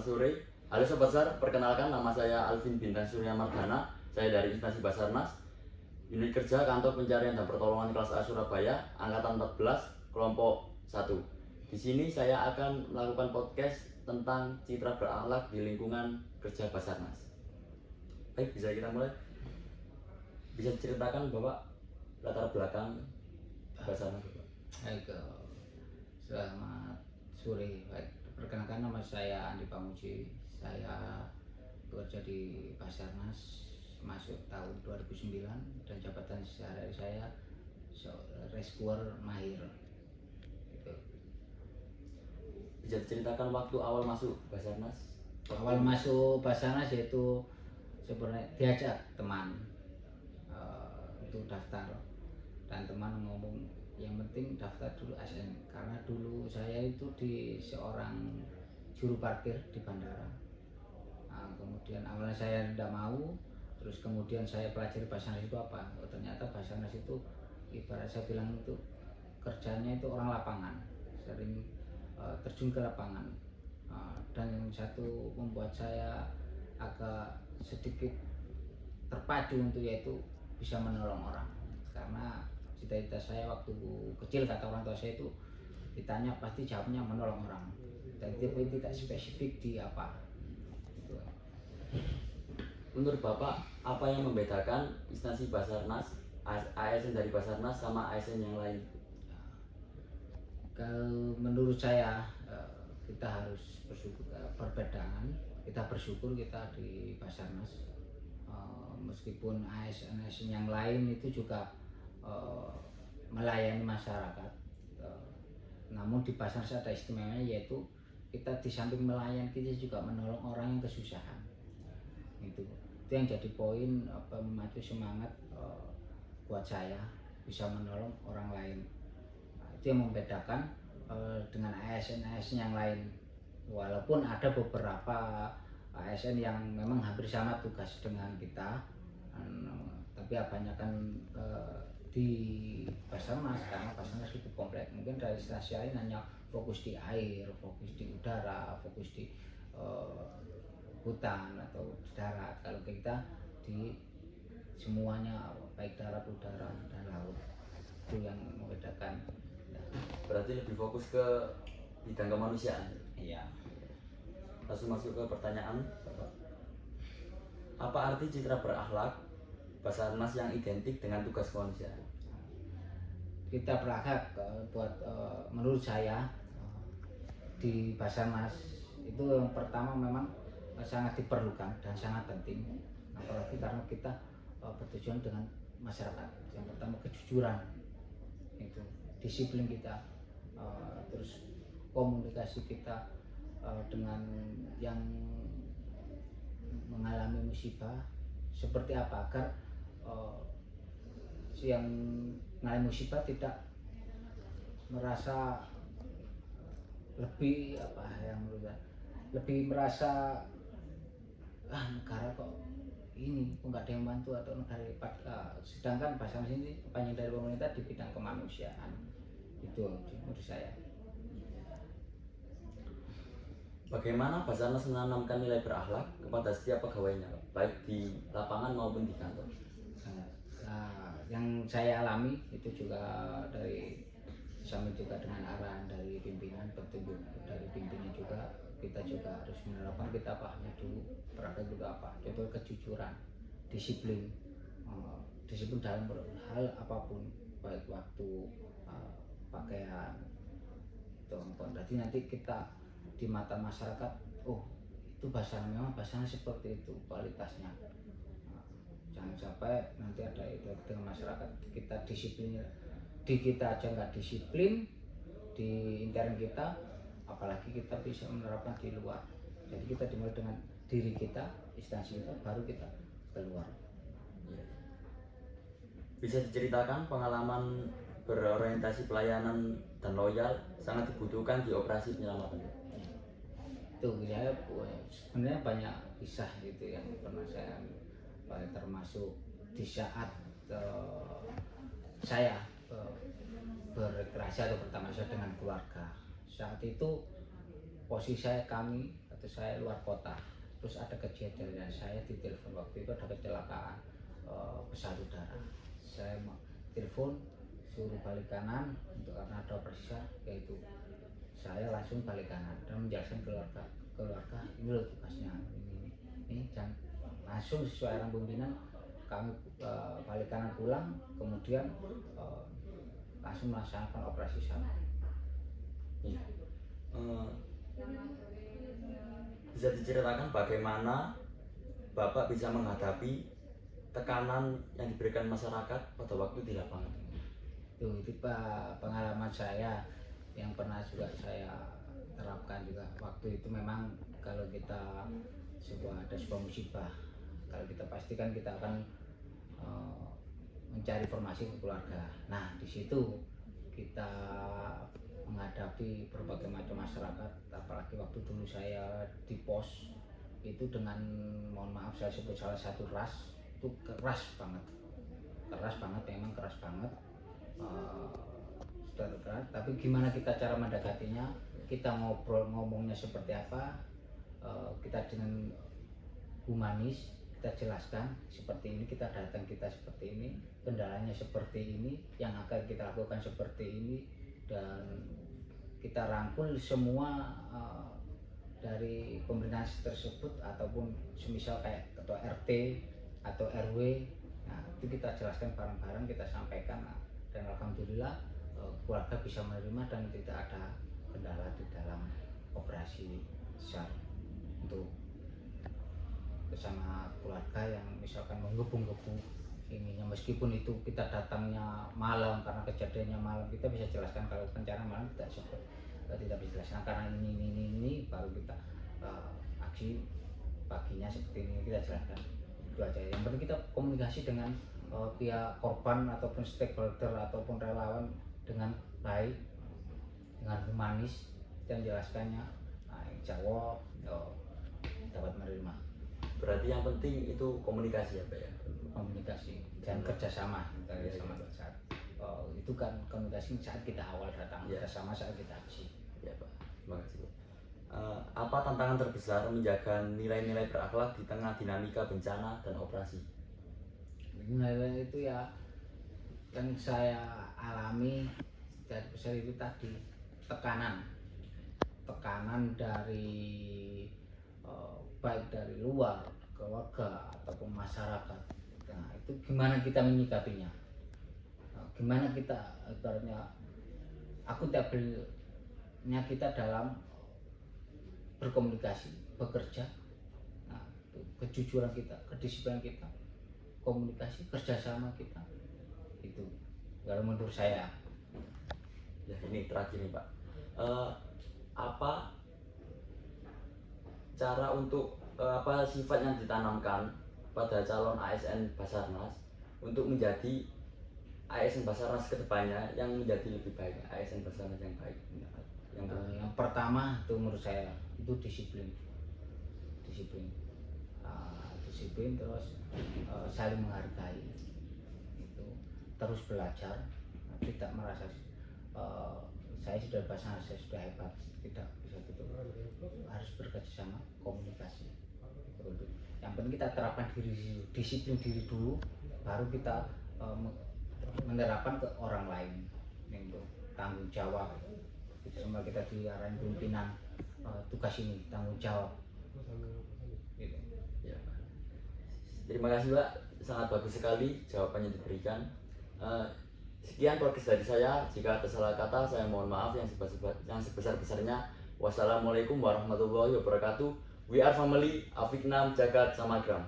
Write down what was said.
Selamat sore. Halo Sobat Sar, perkenalkan nama saya Alvin Bintang Surya Mardana. Saya dari instansi Basarnas, Unit Kerja Kantor Pencarian dan Pertolongan Kelas A Surabaya, Angkatan 14, Kelompok 1. Di sini saya akan melakukan podcast tentang citra berakhlak di lingkungan kerja Basarnas. Baik, bisa kita mulai? Bisa diceritakan Bapak latar belakang Basarnas? Baik, selamat sore. Baik, perkenalkan nama saya Andi Pamuji. Saya bekerja di Basarnas masuk tahun 2009 dan jabatan sehari-hari saya rescuer mahir. Gitu. Bisa diceritakan waktu awal masuk Basarnas? Awal masuk Basarnas yaitu sebenarnya diajak teman untuk daftar, dan teman ngomong yang penting daftar dulu ASN, karena dulu saya itu di seorang juru parkir di bandara. Nah, kemudian awalnya saya tidak mau, terus kemudian saya pelajari Basarnas itu apa. Oh, ternyata Basarnas itu ibarat saya bilang itu kerjanya itu orang lapangan, sering terjun ke lapangan. Dan yang satu membuat saya agak sedikit terpacu untuk yaitu bisa menolong orang, karena cita-cita saya waktu kecil, kata orang tua saya itu ditanya pasti jawabnya menolong orang, dan tapi tidak spesifik di apa gitu. Menurut Bapak, apa yang membedakan instansi Basarnas, ASN dari Basarnas sama ASN yang lain? Kalau menurut saya kita harus bersyukur, perbedaan kita bersyukur kita di Basarnas, meskipun ASN yang lain itu juga melayani masyarakat, namun di Basarnas ada istimewanya, yaitu kita di samping melayani kita juga menolong orang yang kesusahan. Itu yang jadi poin memacu semangat buat saya bisa menolong orang lain. Itu yang membedakan dengan ASN yang lain, walaupun ada beberapa ASN yang memang hampir sama tugas dengan kita, tapi kebanyakan di Basarnas, karena Basarnas itu komplek. Mungkin dari instansi lain hanya fokus di air, fokus di udara, fokus di hutan atau di darat. Kalau kita di semuanya, baik darat, udara, dan laut. Itu yang membedakan. Berarti lebih fokus ke bidang kemanusiaan. Iya. Langsung masuk ke pertanyaan, apa arti citra berakhlak Basarnas yang identik dengan tugas kemanusiaan? Kita berakhlak menurut saya di Basarnas itu yang pertama memang sangat diperlukan dan sangat penting, apalagi karena kita bertujuan dengan masyarakat. Yang pertama kejujuran, itu disiplin kita, terus komunikasi kita dengan yang mengalami musibah seperti apa, agar yang mengalami musibah tidak merasa lebih lebih merasa negara kok ini kok nggak ada yang bantu atau negara lipat. Sedangkan Basarnas ini kepanjangan dari pemerintah di bidang kemanusiaan. Itu menurut saya. Bagaimana Basarnas menanamkan nilai berakhlak kepada setiap pegawainya, baik di lapangan maupun di kantor? Yang saya alami itu juga dari sampai juga dengan arahan dari pimpinan, petunjuk dari pimpinan juga, kita juga harus menerapkan. Kita pahamnya dulu berakhlak juga apa. Contoh kejujuran, disiplin, disiplin dalam hal apapun, baik waktu, pakaian, itu. Berarti nanti kita di mata masyarakat, oh itu Basarnas, memang Basarnas seperti itu kualitasnya. Jangan sampai nanti ada itu dengan masyarakat kita disiplin, di kita aja nggak disiplin di intern kita, apalagi kita bisa menerapkan di luar. Jadi kita dimulai dengan diri kita, instansi kita, baru kita keluar. Bisa diceritakan pengalaman berorientasi pelayanan dan loyal sangat dibutuhkan di operasi penyelamatan? Itu saya sebenarnya banyak kisah gitu yang pernah saya, termasuk di saat saya berrekreasi atau bertamasya dengan keluarga. Saat itu posisi saya, kami terus saya luar kota, terus ada kejadian dan saya ditelepon waktu itu ada kecelakaan pesawat udara. Saya mau telepon suruh balik kanan untuk karena ada operasi SAR, yaitu saya langsung balik kanan dan menjelaskan keluarga ini loh tugasnya ini dan langsung sesuai arahan pimpinan kami balik kanan pulang, kemudian langsung melaksanakan operasi SAR. Iya. Bisa diceritakan bagaimana Bapak bisa menghadapi tekanan yang diberikan masyarakat pada waktu di lapangan? Itu pengalaman saya yang pernah juga saya terapkan juga. Waktu itu memang kalau kita ada sebuah musibah, kalau kita pastikan kita akan mencari informasi ke keluarga. Nah, di situ kita menghadapi berbagai macam masyarakat, apalagi waktu dulu saya di pos itu dengan, mohon maaf saya sebut salah satu ras, itu keras banget memang keras banget, sudah keras. Tapi gimana kita cara mendekatinya, kita ngomongnya seperti apa, kita dengan humanis, kita jelaskan seperti ini, kita datang kita seperti ini, kendalanya seperti ini, yang akan kita lakukan seperti ini, dan kita rangkul semua dari pemerintahan tersebut ataupun semisal kayak ketua RT atau RW. Nah, itu kita jelaskan bareng-bareng, kita sampaikan, dan alhamdulillah keluarga bisa menerima dan tidak ada kendala di dalam operasi SAR untuk bersama keluarga yang misalkan menggebu-gebu ininya, meskipun itu kita datangnya malam karena kejadiannya malam, kita bisa jelaskan. Kalau pencarian malam tidak bisa jelaskan karena ini baru kita aksi paginya seperti ini, kita jelaskan. Itu aja. Yang penting kita komunikasi dengan pihak korban ataupun stakeholder ataupun relawan dengan baik, dengan humanis, dan menjelaskannya. Nah, insya Allah dapat menerima. Berarti yang penting itu komunikasi ya Pak ya? Komunikasi dan kerjasama saat itu kan komunikasi saat kita awal datang, kerjasama saat kita aksi. Ya Pak, terima kasih. Apa tantangan terbesar menjaga nilai-nilai berakhlak di tengah dinamika bencana dan operasi? Nilai itu ya yang saya alami dari besar itu tadi, tekanan dari baik dari luar, keluarga ataupun masyarakat. Nah, itu gimana kita menyikapinya, gimana kita ibaratnya akuntabelnya kita dalam berkomunikasi, bekerja. Nah, itu kejujuran kita, kedisiplinan kita, komunikasi, kerjasama kita, itu kalau menurut saya. Ya, ini terakhir nih Pak, apa cara untuk apa sifat yang ditanamkan pada calon ASN Basarnas untuk menjadi ASN Basarnas kedepannya yang menjadi lebih baik, ASN Basarnas yang baik? Yang pertama itu menurut saya itu disiplin, terus saling menghargai, itu terus belajar, tidak merasa saya sudah Basarnas, saya sudah hebat, tidak bisa gitu, harus bekerja sama, komunikasi. Yang penting kita terapkan disiplin diri dulu, baru kita menerapkan ke orang lain. Itu tanggung jawab. Sama kita diarahin pimpinan, tugas ini tanggung jawab. Gitu. Ya. Terima kasih Pak, sangat bagus sekali jawabannya diberikan. Sekian podcast dari saya. Jika ada salah kata, saya mohon maaf yang sebesar-besarnya. Wassalamualaikum warahmatullahi wabarakatuh. We are family, Afiknam Jagat Samagram.